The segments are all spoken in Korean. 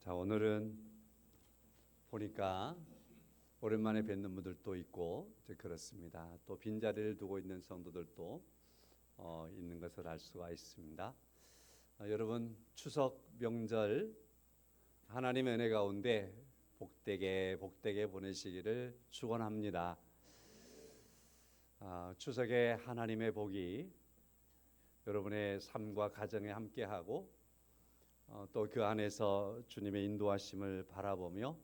자, 오늘은 보니까 오랜만에 뵙는 분들도 있고 그렇습니다. 또 빈자리를 두고 있는 성도들도 있는 것을 알 수가 있습니다. 여러분 추석 명절 하나님의 은혜 가운데 복되게 보내시기를 축원합니다. 추석에 하나님의 복이 여러분의 삶과 가정에 함께하고 또 그 안에서 주님의 인도하심을 바라보며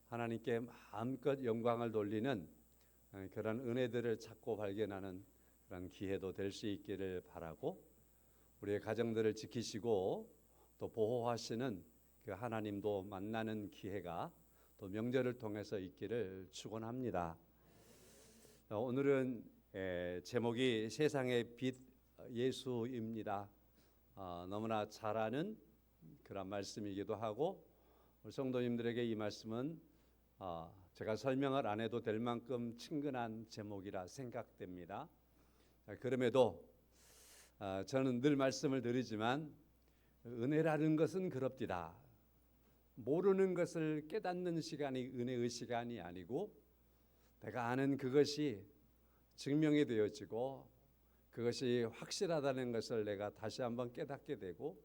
하나님께 마음껏 영광을 돌리는 그런 은혜들을 찾고 발견하는 그런 기회도 될 수 있기를 바라고, 우리의 가정들을 지키시고 또 보호하시는 그 하나님도 만나는 기회가 또 명절을 통해서 있기를 축원합니다. 오늘은 제목이 세상의 빛 예수입니다. 너무나 잘 아는 그런 말씀이기도 하고, 우리 성도님들에게 이 말씀은 제가 설명을 안 해도 될 만큼 친근한 제목이라 생각됩니다. 그럼에도 저는 늘 말씀을 드리지만 은혜라는 것은 그럽디다. 모르는 것을 깨닫는 시간이 은혜의 시간이 아니고, 내가 아는 그것이 증명이 되어지고 그것이 확실하다는 것을 내가 다시 한번 깨닫게 되고,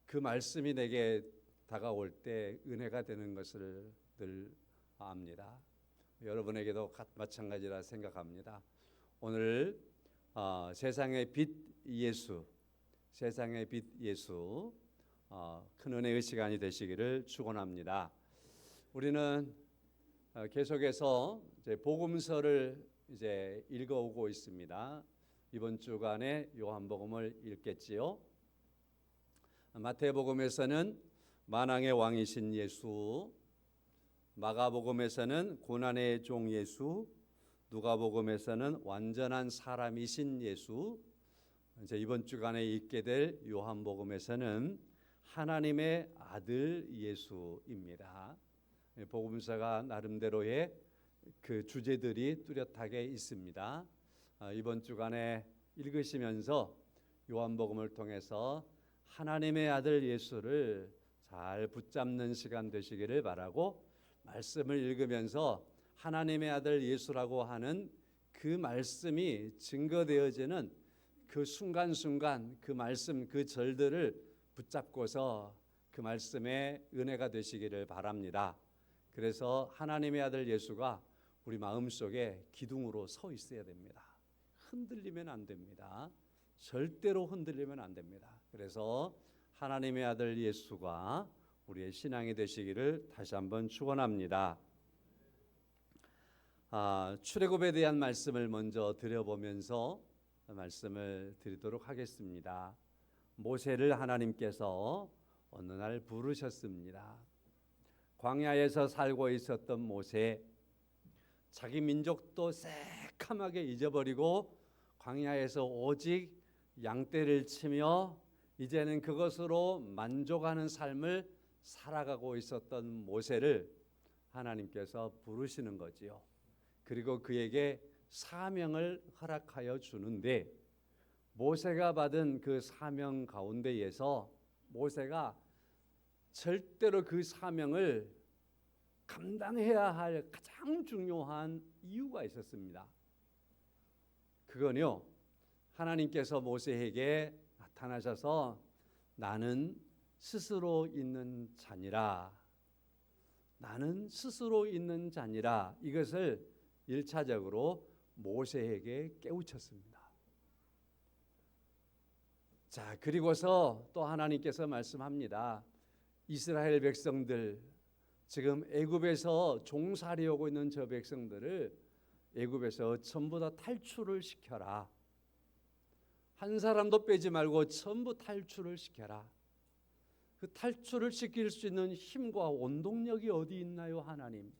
그 말씀이 내게 다가올 때 은혜가 되는 것을 늘 압니다. 여러분에게도 마찬가지라 생각합니다. 오늘 세상의 빛 예수, 세상의 빛 예수, 큰 은혜의 시간이 되시기를 축원합니다. 우리는 계속해서 이제 복음서를 이제 읽어오고 있습니다. 이번 주간에 요한복음을 읽겠지요. 마태복음에서는 만왕의 왕이신 예수, 마가복음에서는 고난의 종 예수, 누가복음에서는 완전한 사람이신 예수, 이제 이번 주간에 읽게 될 요한복음에서는 하나님의 아들 예수입니다. 복음서가 나름대로의 그 주제들이 뚜렷하게 있습니다. 이번 주간에 읽으시면서 요한복음을 통해서 하나님의 아들 예수를 잘 붙잡는 시간 되시기를 바라고, 말씀을 읽으면서 하나님의 아들 예수라고 하는 그 말씀이 증거되어지는 그 순간순간 그 말씀 그 절들을 붙잡고서 그 말씀의 은혜가 되시기를 바랍니다. 그래서 하나님의 아들 예수가 우리 마음속에 기둥으로 서 있어야 됩니다. 흔들리면 안 됩니다. 절대로 흔들리면 안 됩니다. 그래서 하나님의 아들 예수가 우리의 신앙이 되시기를 다시 한번 축원합니다. 출애굽에 대한 말씀을 먼저 드려보면서 말씀을 드리도록 하겠습니다. 모세를 하나님께서 어느 날 부르셨습니다. 광야에서 살고 있었던 모세, 자기 민족도 새카맣게 잊어버리고 광야에서 오직 양떼를 치며 이제는 그것으로 만족하는 삶을 살아가고 있었던 모세를 하나님께서 부르시는 거지요. 그리고 그에게 사명을 허락하여 주는데, 모세가 받은 그 사명 가운데에서 모세가 절대로 그 사명을 감당해야 할 가장 중요한 이유가 있었습니다. 그건요, 하나님께서 모세에게 나타나셔서 나는 스스로 있는 자니라, 나는 스스로 있는 자니라, 이것을 1차적으로 모세에게 깨우쳤습니다. 자, 그리고서 또 하나님께서 말씀합니다. 이스라엘 백성들, 지금 애굽에서 종살이 오고 있는 저 백성들을 애굽에서 전부 다 탈출을 시켜라. 한 사람도 빼지 말고 전부 탈출을 시켜라. 그 탈출을 시킬 수 있는 힘과 원동력이 어디 있나요, 하나님?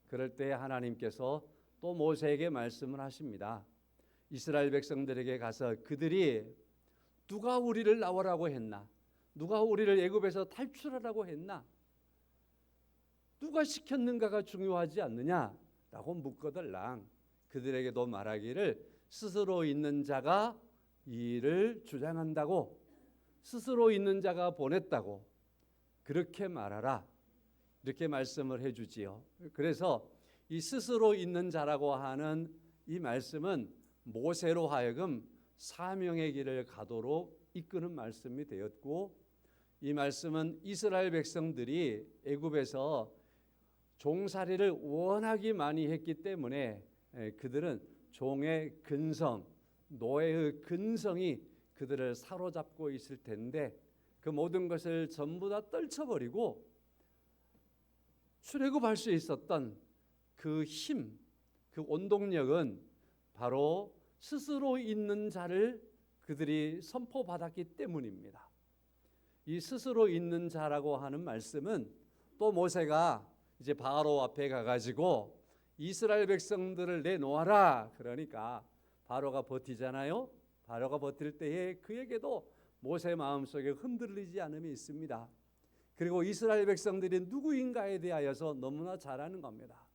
그럴 때 하나님께서 또 모세에게 말씀을 하십니다. 이스라엘 백성들에게 가서 그들이 누가 우리를 나오라고 했나? 누가 우리를 애굽에서 탈출하라고 했나? 누가 시켰는가가 중요하지 않느냐라고 묻거들랑 그들에게도 말하기를 스스로 있는 자가 이 일을 주장한다고, 스스로 있는 자가 보냈다고, 그렇게 말하라. 이렇게 말씀을 해주지요. 그래서 이 스스로 있는 자라고 하는 이 말씀은 모세로 하여금 사명의 길을 가도록 이끄는 말씀이 되었고, 이 말씀은 이스라엘 백성들이 애굽에서 종살이를 워낙에 많이 했기 때문에 그들은 종의 근성, 노예의 근성이 그들을 사로잡고 있을 텐데, 그 모든 것을 전부 다 떨쳐버리고 출애굽할 수 있었던 그 힘, 그 원동력은 바로 스스로 있는 자를 그들이 선포받았기 때문입니다. 이 스스로 있는 자라고 하는 말씀은 또 모세가 이제 바로 앞에 가가지고 이스라엘 백성들을 내놓아라 그러니까 바로가 버티잖아요. 바로가 버틸 때에 그에게도 모세 마음속에 흔들리지 않음이 있습니다. 그리고 이스라엘 백성들이 누구인가에 대하여서 너무나 잘 아는 겁니다.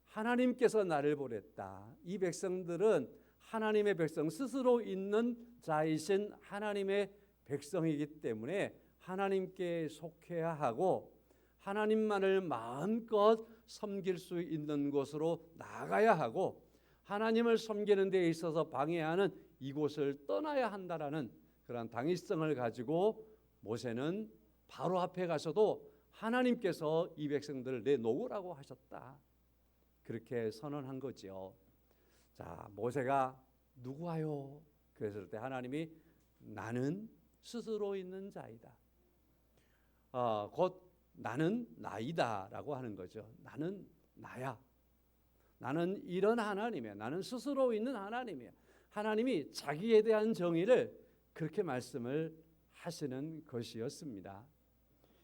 하나님께서 나를 보냈다. 이 백성들은 하나님의 백성, 스스로 있는 자이신 하나님의 백성이기 때문에 하나님께 속해야 하고 하나님만을 마음껏 섬길 수 있는 곳으로 나가야 하고 하나님을 섬기는 데 있어서 방해하는 이곳을 떠나야 한다라는 그런 당위성을 가지고 모세는 바로 앞에 가서도 하나님께서 이 백성들을 내놓으라고 하셨다. 그렇게 선언한 거죠. 자, 모세가 누구하요? 그랬을 때 하나님이 나는 스스로 있는 자이다. 곧 나는 나이다라고 하는 거죠. 나는 나야. 나는 이런 하나님이야. 나는 스스로 있는 하나님이야. 하나님이 자기에 대한 정의를 그렇게 말씀을 하시는 것이었습니다.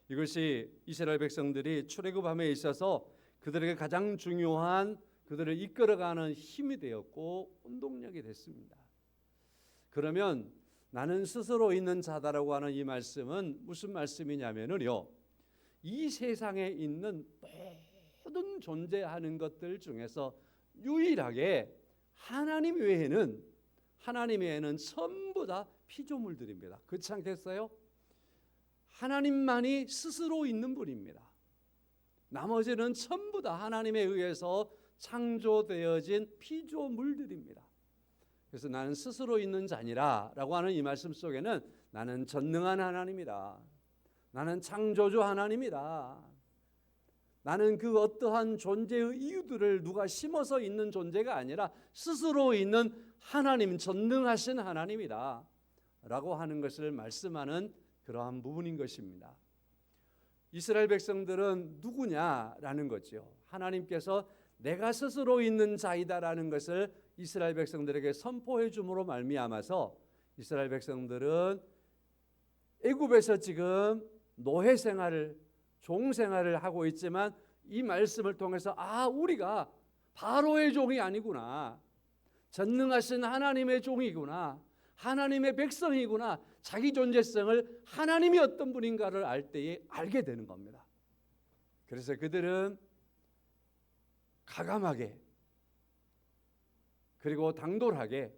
이것이 이스라엘 백성들이 출애굽함에 있어서 그들에게 가장 중요한 그들을 이끌어가는 힘이 되었고 운동력이 됐습니다. 그러면 나는 스스로 있는 자다라고 하는 이 말씀은 무슨 말씀이냐면요, 이 세상에 있는 모든 존재하는 것들 중에서 유일하게 하나님 외에는 전부 다 피조물들입니다. 그렇지 않겠어요? 하나님만이 스스로 있는 분입니다. 나머지는 전부 다 하나님에 의해서 창조되어진 피조물들입니다. 그래서 나는 스스로 있는 자니라 라고 하는 이 말씀 속에는 나는 전능한 하나님이다. 나는 창조주 하나님이다. 나는 그 어떠한 존재의 이유들을 누가 심어서 있는 존재가 아니라 스스로 있는 하나님, 전능하신 하나님이다 라고 하는 것을 말씀하는 그러한 부분인 것입니다. 이스라엘 백성들은 누구냐라는 거죠. 하나님께서 내가 스스로 있는 자이다라는 것을 이스라엘 백성들에게 선포해 줌으로 말미암아서 이스라엘 백성들은 애굽에서 지금 노예 생활을, 종 생활을 하고 있지만 이 말씀을 통해서 우리가 바로의 종이 아니구나, 전능하신 하나님의 종이구나, 하나님의 백성이구나, 자기 존재성을 하나님이 어떤 분인가를 알 때에 알게 되는 겁니다. 그래서 그들은 가감하게 그리고 당돌하게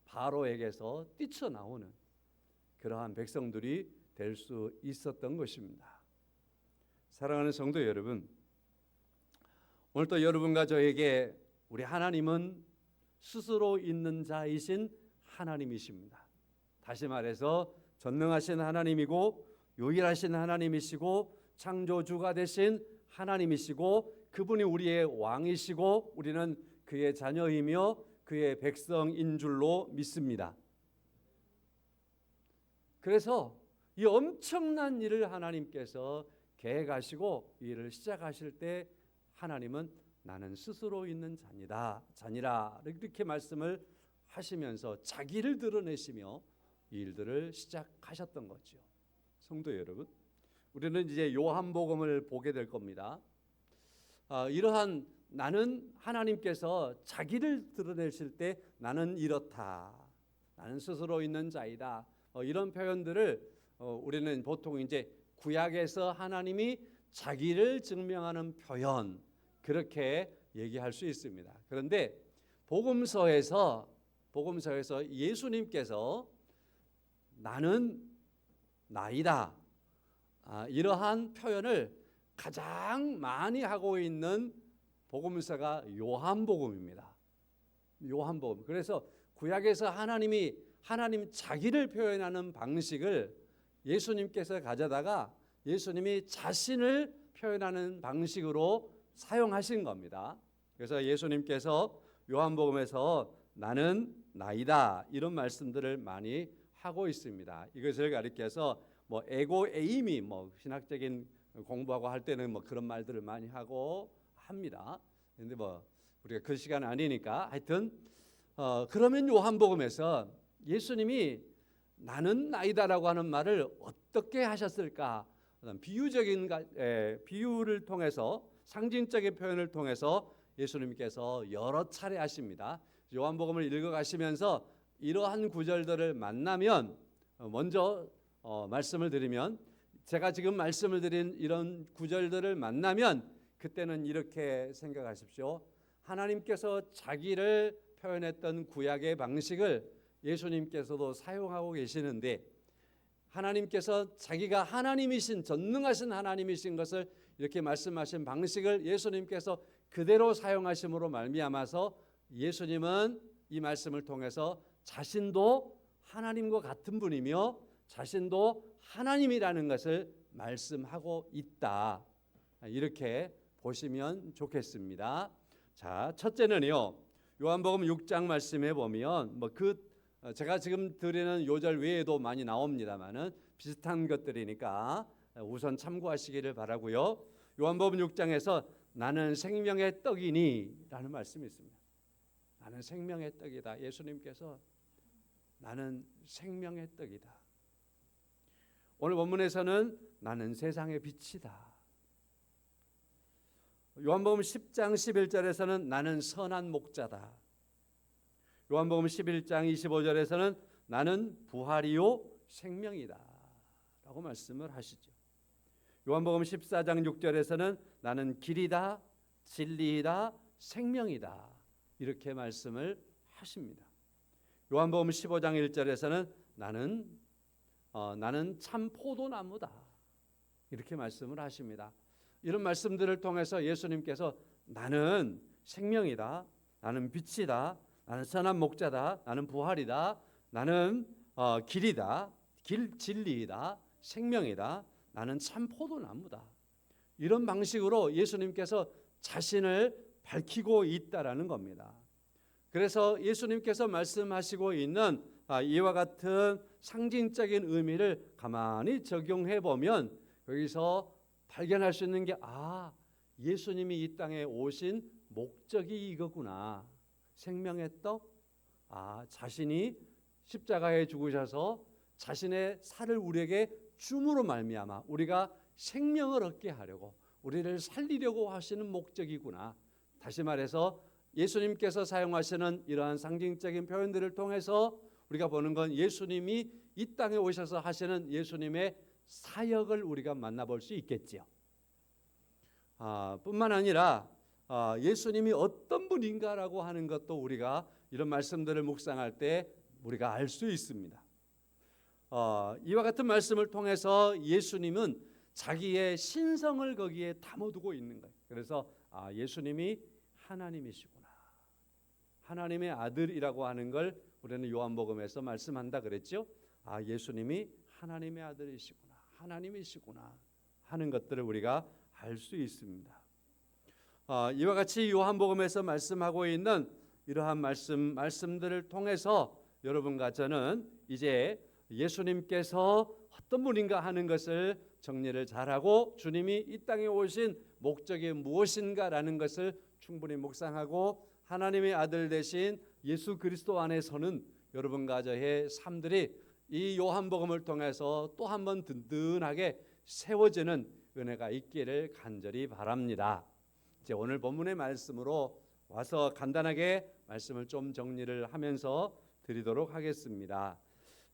바로에게서 뛰쳐나오는 그러한 백성들이 될 수 있었던 것입니다. 사랑하는 성도 여러분, 오늘 또 여러분과 저에게 우리 하나님은 스스로 있는 자이신 하나님이십니다. 다시 말해서 전능하신 하나님이고 유일하신 하나님이시고 창조주가 되신 하나님이시고 그분이 우리의 왕이시고 우리는 그의 자녀이며 그의 백성인 줄로 믿습니다. 그래서 이 엄청난 일을 하나님께서 계획하시고 이 일을 시작하실 때 하나님은 나는 스스로 있는 자니라 이렇게 말씀을 하시면서 자기를 드러내시며 이 일들을 시작하셨던 거죠. 성도 여러분, 우리는 이제 요한복음을 보게 될 겁니다. 이러한 나는 하나님께서 자기를 드러내실 때 나는 이렇다, 나는 스스로 있는 자이다, 이런 표현들을 우리는 보통 이제 구약에서 하나님이 자기를 증명하는 표현 그렇게 얘기할 수 있습니다. 그런데 복음서에서 예수님께서 나는 나이다 이러한 표현을 가장 많이 하고 있는 복음서가 요한복음입니다. 요한복음. 그래서 구약에서 하나님 자기를 표현하는 방식을 예수님께서 가져다가 예수님이 자신을 표현하는 방식으로 사용하신 겁니다. 그래서 예수님께서 요한복음에서 나는 나이다 이런 말씀들을 많이 하고 있습니다. 이것을 가리켜서 에고 에이미 신학적인 공부하고 할 때는 그런 말들을 많이 하고 합니다. 근데 우리가 그 시간 아니니까 하여튼 그러면 요한복음에서 예수님이 나는 나이다라고 하는 말을 어떻게 하셨을까? 비유적인 비유를 통해서 상징적인 표현을 통해서 예수님께서 여러 차례 하십니다. 요한복음을 읽어가시면서 이러한 구절들을 만나면 먼저 말씀을 드리면 제가 지금 말씀을 드린 이런 구절들을 만나면 그때는 이렇게 생각하십시오. 하나님께서 자기를 표현했던 구약의 방식을 예수님께서도 사용하고 계시는데 하나님께서 자기가 하나님이신 전능하신 하나님이신 것을 이렇게 말씀하신 방식을 예수님께서 그대로 사용하심으로 말미암아서 예수님은 이 말씀을 통해서 자신도 하나님과 같은 분이며 자신도 하나님이라는 것을 말씀하고 있다. 이렇게 보시면 좋겠습니다. 자, 첫째는요. 요한복음 6장 말씀에 보면 제가 지금 드리는 요절 외에도 많이 나옵니다만은 비슷한 것들이니까 우선 참고하시기를 바라고요. 요한복음 6장에서 나는 생명의 떡이니 라는 말씀이 있습니다. 나는 생명의 떡이다. 예수님께서 나는 생명의 떡이다. 오늘 본문에서는 나는 세상의 빛이다. 요한복음 10장 11절에서는 나는 선한 목자다. 요한복음 11장 25절에서는 나는 부활이요 생명이다 라고 말씀을 하시죠. 요한복음 14장 6절에서는 나는 길이다 진리이다 생명이다 이렇게 말씀을 하십니다. 요한복음 15장 1절에서는 나는 참 포도나무다 이렇게 말씀을 하십니다. 이런 말씀들을 통해서 예수님께서 나는 생명이다, 나는 빛이다, 나는 선한 목자다, 나는 부활이다, 나는 길이다, 진리이다, 생명이다, 나는 참 포도나무다. 이런 방식으로 예수님께서 자신을 밝히고 있다라는 겁니다. 그래서 예수님께서 말씀하시고 있는 이와 같은 상징적인 의미를 가만히 적용해 보면 여기서 발견할 수 있는 게 예수님이 이 땅에 오신 목적이 이거구나. 생명의 떡, 자신이 십자가에 죽으셔서 자신의 살을 우리에게 줌으로 말미암아 우리가 생명을 얻게 하려고 우리를 살리려고 하시는 목적이구나. 다시 말해서 예수님께서 사용하시는 이러한 상징적인 표현들을 통해서 우리가 보는 건 예수님이 이 땅에 오셔서 하시는 예수님의 사역을 우리가 만나볼 수 있겠지요. 뿐만 아니라 예수님이 어떤 분인가라고 하는 것도 우리가 이런 말씀들을 묵상할 때 우리가 알 수 있습니다. 이와 같은 말씀을 통해서 예수님은 자기의 신성을 거기에 담아두고 있는 거예요. 그래서 예수님이 하나님이시구나. 하나님의 아들이라고 하는 걸 우리는 요한복음에서 말씀한다 그랬죠. 예수님이 하나님의 아들이시구나. 하나님이시구나 하는 것들을 우리가 알 수 있습니다. 이와 같이 요한복음에서 말씀하고 있는 이러한 말씀들을 통해서 여러분과 저는 이제 예수님께서 어떤 분인가 하는 것을 정리를 잘하고 주님이 이 땅에 오신 목적이 무엇인가라는 것을 충분히 묵상하고 하나님의 아들 되신 예수 그리스도 안에서는 여러분과 저의 삶들이 이 요한복음을 통해서 또 한 번 든든하게 세워지는 은혜가 있기를 간절히 바랍니다. 이제 오늘 본문의 말씀으로 와서 간단하게 말씀을 좀 정리를 하면서 드리도록 하겠습니다.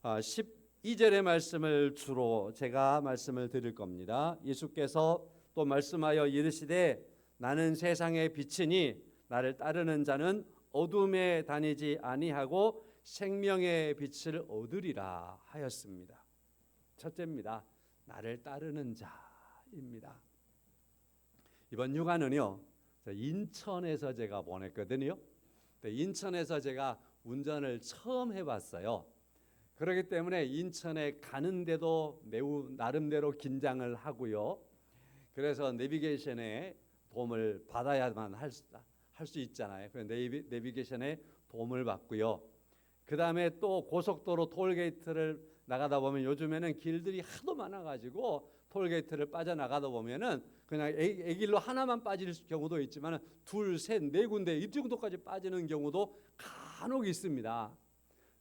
12절의 말씀을 주로 제가 말씀을 드릴 겁니다. 예수께서 또 말씀하여 이르시되 나는 세상의 빛이니 나를 따르는 자는 어둠에 다니지 아니하고 생명의 빛을 얻으리라 하였습니다. 첫째입니다. 나를 따르는 자입니다. 이번 휴가는요, 인천에서 제가 보냈거든요. 인천에서 제가 운전을 처음 해봤어요. 그렇기 때문에 인천에 가는데도 매우 나름대로 긴장을 하고요. 그래서 내비게이션의 도움을 받아야만 할 수 있잖아요. 그래서 내비게이션의 도움을 받고요. 그 다음에 또 고속도로 톨게이트를 나가다 보면 요즘에는 길들이 하도 많아가지고 톨게이트를 빠져나가다 보면은 그냥 애길로 하나만 빠질 경우도 있지만 둘, 셋, 네 군데 이 정도까지 빠지는 경우도 간혹 있습니다.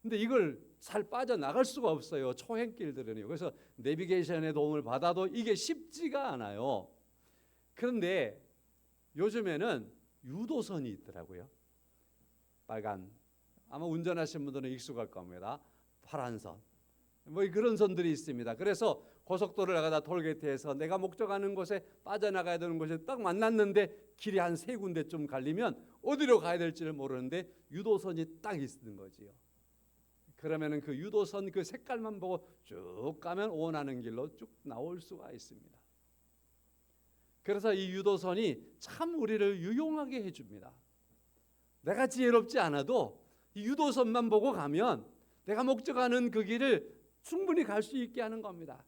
근데 이걸 잘 빠져나갈 수가 없어요. 초행길들은요. 그래서 내비게이션의 도움을 받아도 이게 쉽지가 않아요. 그런데 요즘에는 유도선이 있더라고요. 빨간, 아마 운전하시는 분들은 익숙할 겁니다. 파란 선, 뭐 그런 선들이 있습니다. 그래서 고속도로를 나가다 톨게이트에서 내가 목적하는 곳에 빠져나가야 되는 곳에 딱 만났는데 길이 한 세 군데쯤 갈리면 어디로 가야 될지를 모르는데 유도선이 딱 있는 거지요. 그러면은 그 유도선 그 색깔만 보고 쭉 가면 원하는 길로 쭉 나올 수가 있습니다. 그래서 이 유도선이 참 우리를 유용하게 해줍니다. 내가 지혜롭지 않아도 이 유도선만 보고 가면 내가 목적하는 그 길을 충분히 갈 수 있게 하는 겁니다.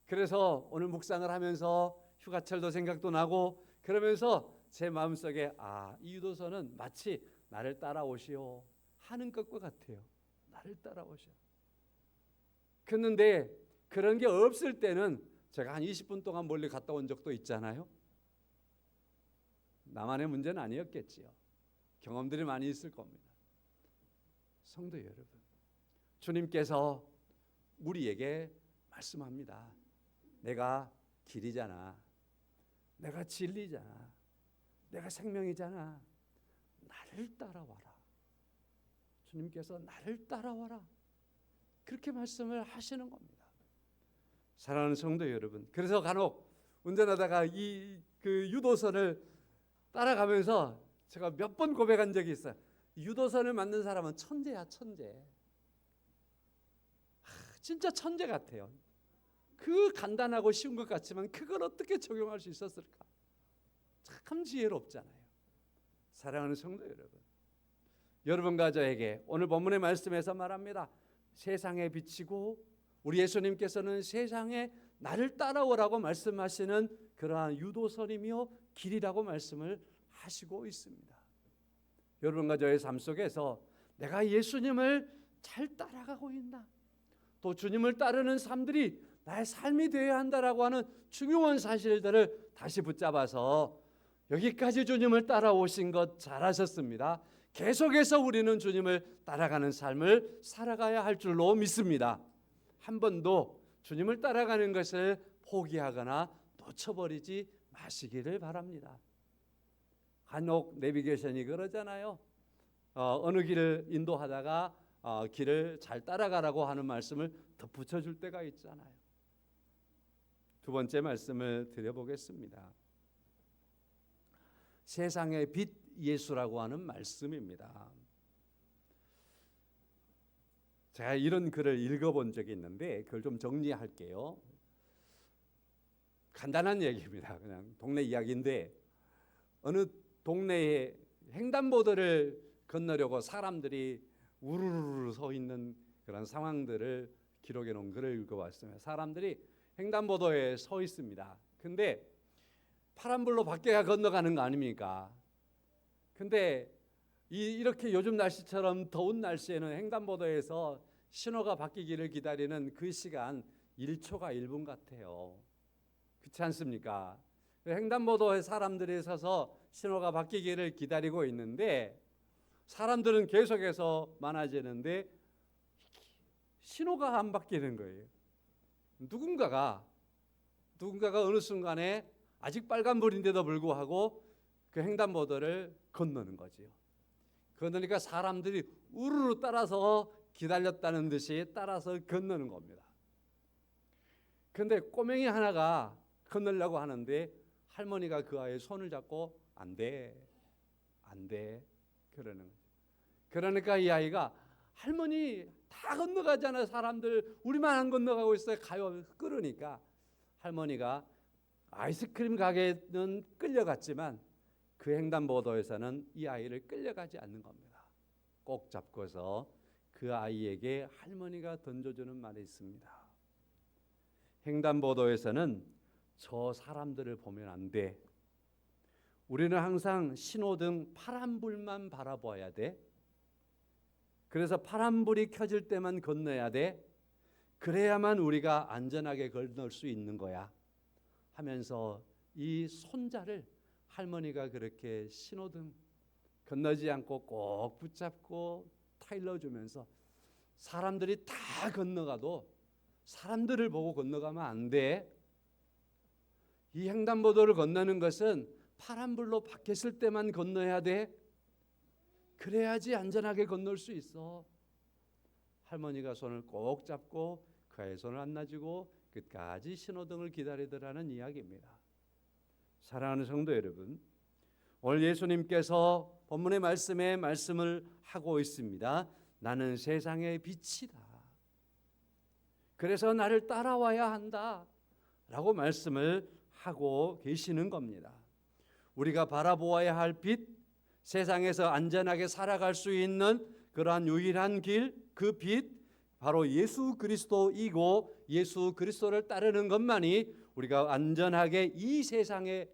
그래서 오늘 묵상을 하면서 휴가철도 생각도 나고 그러면서 제 마음속에 이 유도선은 마치 나를 따라오시오 하는 것과 같아요. 나를 따라오시오. 그런데 그런 게 없을 때는 제가 한 20분 동안 멀리 갔다 온 적도 있잖아요. 나만의 문제는 아니었겠지요. 경험들이 많이 있을 겁니다. 성도 여러분, 주님께서 우리에게 말씀합니다. 내가 길이잖아. 내가 진리잖아. 내가 생명이잖아. 나를 따라와라. 주님께서 나를 따라와라. 그렇게 말씀을 하시는 겁니다. 사랑하는 성도 여러분, 그래서 간혹 운전하다가 그 유도선을 따라가면서 제가 몇 번 고백한 적이 있어요. 유도선을 만든 사람은 천재야, 천재. 진짜 천재 같아요. 그 간단하고 쉬운 것 같지만 그걸 어떻게 적용할 수 있었을까? 참 지혜롭잖아요. 사랑하는 성도 여러분, 여러분과 저에게 오늘 본문의 말씀에서 말합니다. 세상에 비치고 우리 예수님께서는 세상에 나를 따라오라고 말씀하시는 그러한 유도선이며 길이라고 말씀을 하시고 있습니다. 여러분과 저의 삶 속에서 내가 예수님을 잘 따라가고 있나? 또 주님을 따르는 삶들이 나의 삶이 되어야 한다라고 하는 중요한 사실들을 다시 붙잡아서 여기까지 주님을 따라오신 것 잘하셨습니다. 계속해서 우리는 주님을 따라가는 삶을 살아가야 할 줄로 믿습니다. 한 번도 주님을 따라가는 것을 포기하거나 놓쳐버리지 마시기를 바랍니다. 간혹 내비게이션이 그러잖아요. 어느 길을 인도하다가 길을 잘 따라가라고 하는 말씀을 덧붙여 줄 때가 있잖아요. 두 번째 말씀을 드려보겠습니다. 세상의 빛 예수라고 하는 말씀입니다. 제가 이런 글을 읽어본 적이 있는데 그걸 좀 정리할게요. 간단한 얘기입니다. 그냥 동네 이야기인데 어느 동네에 횡단보도를 건너려고 사람들이 우르르 서 있는 그런 상황들을 기록해 놓은 글을 읽어봤습니다. 사람들이 횡단보도에 서 있습니다. 근데 파란불로 밖에 건너가는 거 아닙니까? 근데 이렇게 요즘 날씨처럼 더운 날씨에는 횡단보도에서 신호가 바뀌기를 기다리는 그 시간 1초가 1분 같아요. 그렇지 않습니까? 횡단보도에 사람들이 서서 신호가 바뀌기를 기다리고 있는데 사람들은 계속해서 많아지는데 신호가 안 바뀌는 거예요. 누군가가 어느 순간에 아직 빨간불인데도 불구하고 그 횡단보도를 건너는 거지요. 그러니까 사람들이 우르르 따라서 기다렸다는 듯이 따라서 건너는 겁니다. 그런데 꼬맹이 하나가 건너려고 하는데 할머니가 그 아이의 손을 잡고 안 돼 그러는 거죠. 그러니까 이 아이가 할머니 다 건너가잖아요. 사람들 우리만 안 건너가고 있어요. 가요. 그러니까 할머니가 아이스크림 가게는 끌려갔지만 그 횡단보도에서는 이 아이를 끌려가지 않는 겁니다. 꼭 잡고서 그 아이에게 할머니가 던져주는 말이 있습니다. 횡단보도에서는 저 사람들을 보면 안 돼. 우리는 항상 신호등 파란불만 바라봐야 돼. 그래서 파란불이 켜질 때만 건너야 돼. 그래야만 우리가 안전하게 건널 수 있는 거야 하면서 이 손자를 할머니가 그렇게 신호등 건너지 않고 꼭 붙잡고 타일러주면서 사람들이 다 건너가도 사람들을 보고 건너가면 안 돼. 이 횡단보도를 건너는 것은 파란불로 바뀌었을 때만 건너야 돼. 그래야지 안전하게 건널 수 있어. 할머니가 손을 꼭 잡고 그 아이의 손을 안 놔주고 끝까지 신호등을 기다리더라는 이야기입니다. 사랑하는 성도 여러분, 오늘 예수님께서 본문의 말씀에 말씀을 하고 있습니다. 나는 세상의 빛이다. 그래서 나를 따라와야 한다 라고 말씀을 하고 계시는 겁니다. 우리가 바라보아야 할 빛, 세상에서 안전하게 살아갈 수 있는 그러한 유일한 길, 그 빛 바로 예수 그리스도이고 예수 그리스도를 따르는 것만이 우리가 안전하게 이 세상의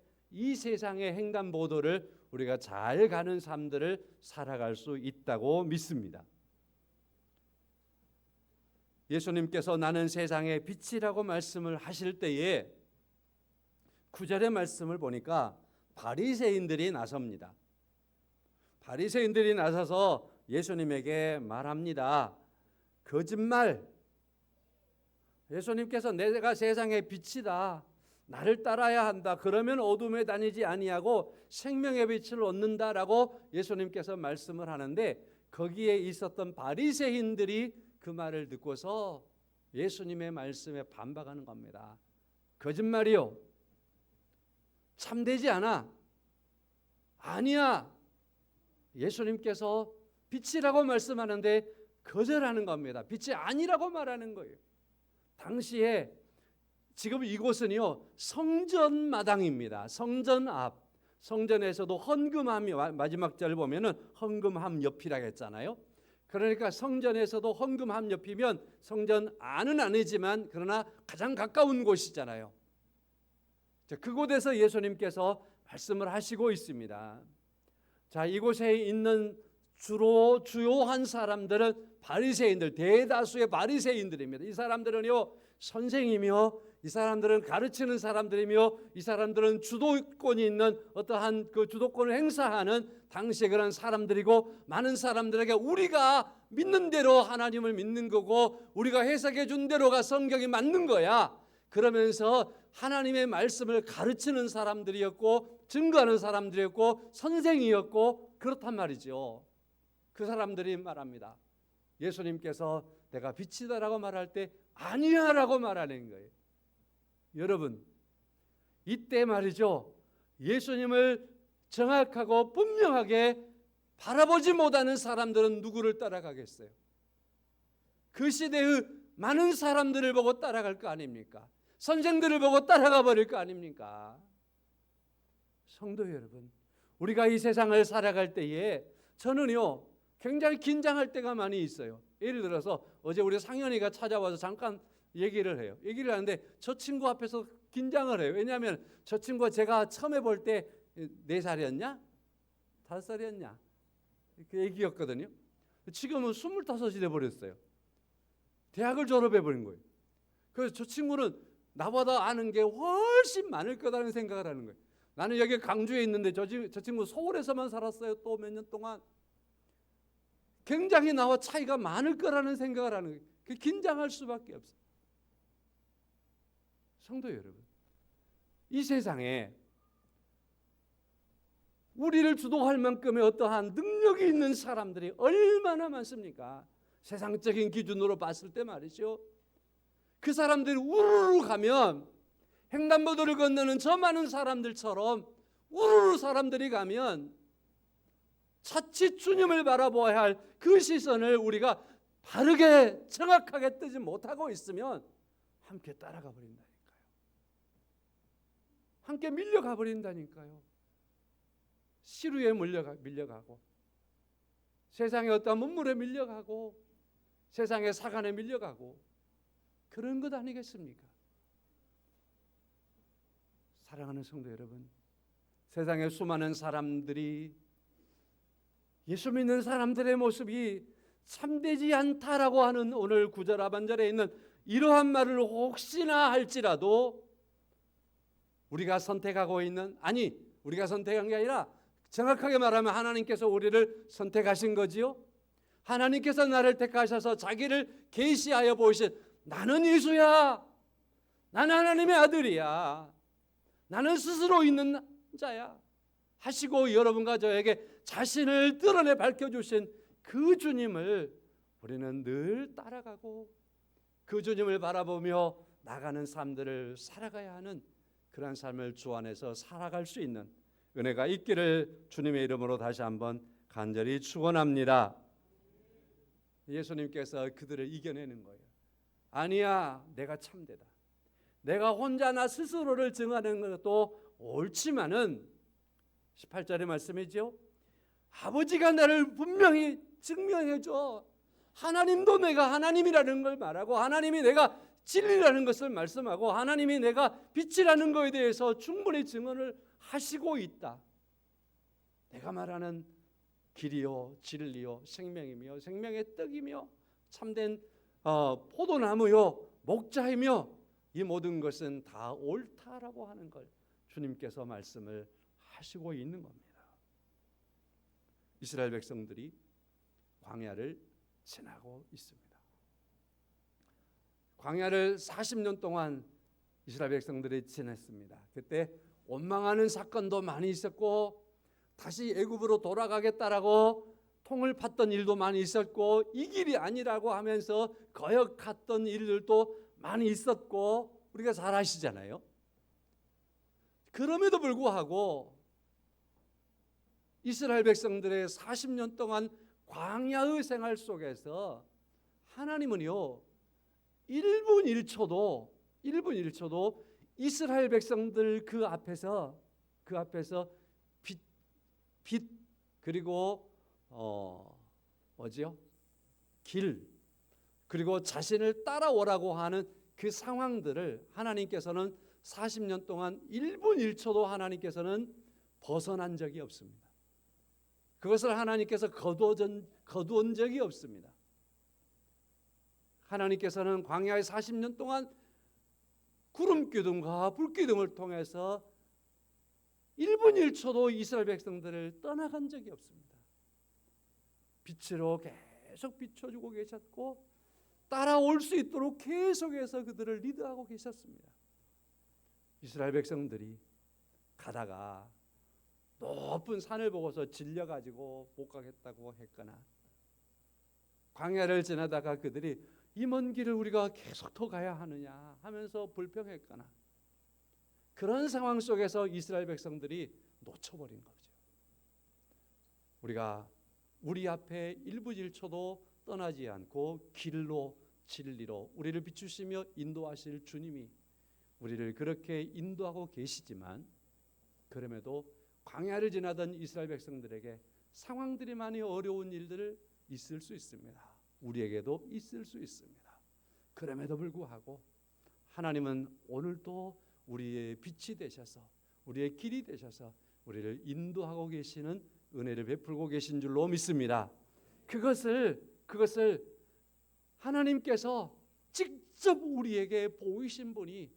횡단보도를 우리가 잘 가는 삶들을 살아갈 수 있다고 믿습니다. 예수님께서 나는 세상의 빛이라고 말씀을 하실 때에 9절의 말씀을 보니까 바리새인들이 나섭니다. 바리새인들이 나서서 예수님에게 말합니다. 거짓말. 예수님께서 내가 세상의 빛이다. 나를 따라야 한다. 그러면 어둠에 다니지 아니하고 생명의 빛을 얻는다라고 예수님께서 말씀을 하는데 거기에 있었던 바리새인들이 그 말을 듣고서 예수님의 말씀에 반박하는 겁니다. 거짓말이요. 참되지 않아. 아니야. 예수님께서 빛이라고 말씀하는데 거절하는 겁니다. 빛이 아니라고 말하는 거예요. 당시에 지금 이곳은요 성전마당입니다. 성전 앞. 성전에서도 헌금함이 마지막 절 보면은 헌금함 옆이라고 했잖아요. 그러니까 성전에서도 헌금함 옆이면 성전 안은 아니지만 그러나 가장 가까운 곳이잖아요. 그곳에서 예수님께서 말씀을 하시고 있습니다. 자, 이곳에 있는 주로 주요한 사람들은 바리새인들, 대다수의 바리새인들입니다. 이 사람들은요 선생이며 이 사람들은 가르치는 사람들이며 이 사람들은 주도권이 있는 어떠한 그 주도권을 행사하는 당시의 그런 사람들이고 많은 사람들에게 우리가 믿는 대로 하나님을 믿는 거고 우리가 해석해 준 대로가 성경이 맞는 거야. 그러면서 하나님의 말씀을 가르치는 사람들이었고 증거하는 사람들이었고 선생이었고 그렇단 말이죠. 그 사람들이 말합니다. 예수님께서 내가 빛이다라고 말할 때 아니야 라고 말하는 거예요. 여러분 이때 말이죠 예수님을 정확하고 분명하게 바라보지 못하는 사람들은 누구를 따라가겠어요? 그 시대의 많은 사람들을 보고 따라갈 거 아닙니까? 선생들을 보고 따라가 버릴 거 아닙니까? 성도 여러분, 우리가 이 세상을 살아갈 때에 저는요 굉장히 긴장할 때가 많이 있어요. 예를 들어서 어제 우리 상현이가 찾아와서 잠깐 얘기를 해요. 얘기를 하는데 저 친구 앞에서 긴장을 해요. 왜냐하면 저 친구가 제가 처음에 볼 때 4살이었냐? 5살이었냐? 그 얘기였거든요. 지금은 25이 돼버렸어요. 대학을 졸업해버린 거예요. 그래서 저 친구는 나보다 아는 게 훨씬 많을 거라는 생각을 하는 거예요. 나는 여기 강주에 있는데 저 친구 서울에서만 살았어요. 또 몇 년 동안. 굉장히 나와 차이가 많을 거라는 생각을 하는 거예요. 그 긴장할 수밖에 없어요. 성도 여러분, 이 세상에 우리를 주도할 만큼의 어떠한 능력이 있는 사람들이 얼마나 많습니까? 세상적인 기준으로 봤을 때 말이죠. 그 사람들이 우르르 가면 횡단보도를 건너는 저 많은 사람들처럼 우르르 사람들이 가면 자칫 주님을 바라보아야 할 그 시선을 우리가 바르게 정확하게 뜨지 못하고 있으면 함께 따라가 버린다니까요. 함께 밀려가 버린다니까요. 시루에 밀려가고 세상의 어떠한 문물에 밀려가고 세상의 사관에 밀려가고 그런 것 아니겠습니까? 사랑하는 성도 여러분, 세상의 수많은 사람들이 예수 믿는 사람들의 모습이 참되지 않다라고 하는 오늘 9절 하반절에 있는 이러한 말을 혹시나 할지라도 우리가 선택하고 있는, 아니 우리가 선택한 게 아니라 정확하게 말하면 하나님께서 우리를 선택하신 거지요. 하나님께서 나를 택하셔서 자기를 계시하여 보이신, 나는 예수야, 나는 하나님의 아들이야, 나는 스스로 있는 자야 하시고 여러분과 저에게 자신을 드러내 밝혀주신 그 주님을 우리는 늘 따라가고 그 주님을 바라보며 나가는 삶들을 살아가야 하는 그런 삶을 주 안에서 살아갈 수 있는 은혜가 있기를 주님의 이름으로 다시 한번 간절히 축원합니다. 예수님께서 그들을 이겨내는 거예요. 아니야, 내가 참되다. 내가 혼자 나 스스로를 증하는 것도 옳지만은 18절의 말씀이죠. 아버지가 나를 분명히 증명해 줘. 하나님도 내가 하나님이라는 걸 말하고 하나님이 내가 진리라는 것을 말씀하고 하나님이 내가 빛이라는 것에 대해서 충분히 증언을 하시고 있다. 내가 말하는 길이요 진리요 생명이며 생명의 떡이며 참된 포도나무요 목자이며 이 모든 것은 다 옳다라고 하는 걸 주님께서 말씀을 하시고 있는 겁니다. 이스라엘 백성들이 광야를 지나고 있습니다. 광야를 40년 동안 이스라엘 백성들이 지냈습니다. 그때 원망하는 사건도 많이 있었고 다시 애굽으로 돌아가겠다라고 통을 팠던 일도 많이 있었고 이 길이 아니라고 하면서 거역했던 일들도 많이 있었고 우리가 잘 아시잖아요. 그럼에도 불구하고 이스라엘 백성들의 40년 동안 광야의 생활 속에서 하나님은요 1분 1초도 이스라엘 백성들 그 앞에서 빛 그리고 길 그리고 자신을 따라오라고 하는 그 상황들을 하나님께서는 40년 동안 1분 1초도 하나님께서는 벗어난 적이 없습니다. 그것을 하나님께서 거두은 적이 없습니다. 하나님께서는 광야의 40년 동안 구름 기둥과 불 기둥을 통해서 1분 1초도 이스라엘 백성들을 떠나간 적이 없습니다. 빛으로 계속 비춰주고 계셨고 따라올 수 있도록 계속해서 그들을 리드하고 계셨습니다. 이스라엘 백성들이 가다가 높은 산을 보고서 질려가지고 못 가겠다고 했거나 광야를 지나다가 그들이 이 먼 길을 우리가 계속 더 가야 하느냐 하면서 불평했거나 그런 상황 속에서 이스라엘 백성들이 놓쳐버린 거죠. 우리가 우리 앞에 1분 1초도 떠나지 않고 길로 진리로 우리를 비추시며 인도하실 주님이 우리를 그렇게 인도하고 계시지만 그럼에도 광야를 지나던 이스라엘 백성들에게 상황들이 많이 어려운 일들을 있을 수 있습니다. 우리에게도 있을 수 있습니다. 그럼에도 불구하고 하나님은 오늘도 우리의 빛이 되셔서 우리의 길이 되셔서 우리를 인도하고 계시는 은혜를 베풀고 계신 줄로 믿습니다. 그것을 하나님께서 직접 우리에게 보이신 분이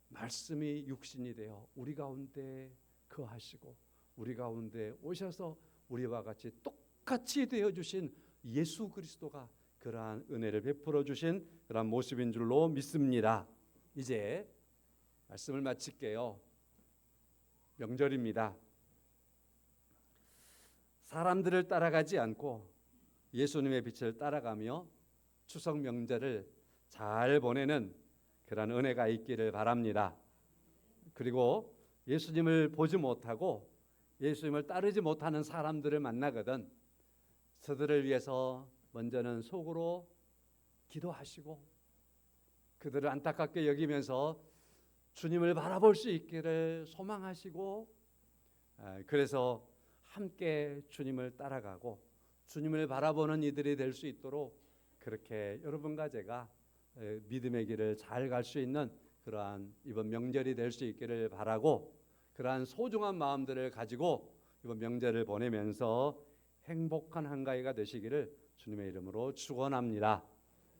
말씀이 육신이 되어 우리 가운데 거하시고 우리 가운데 오셔서 우리와 같이 똑같이 되어주신 예수 그리스도가 그러한 은혜를 베풀어 주신 그러한 모습인 줄로 믿습니다. 이제 말씀을 마칠게요. 명절입니다. 사람들을 따라가지 않고 예수님의 빛을 따라가며 추석 명절을 잘 보내는 그런 은혜가 있기를 바랍니다. 그리고 예수님을 보지 못하고 예수님을 따르지 못하는 사람들을 만나거든 저들을 위해서 먼저는 속으로 기도하시고 그들을 안타깝게 여기면서 주님을 바라볼 수 있기를 소망하시고, 그래서 함께 주님을 따라가고 주님을 바라보는 이들이 될 수 있도록 그렇게 여러분과 제가 믿음의 길을 잘 갈 수 있는 그러한 이번 명절이 될 수 있기를 바라고, 그러한 소중한 마음들을 가지고 이번 명절을 보내면서 행복한 한가위가 되시기를 주님의 이름으로 축원합니다.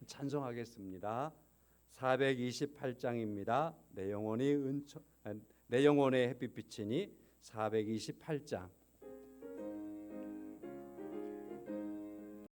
찬송하겠습니다. 428장입니다. 내 영혼의 햇빛 비치니 428장.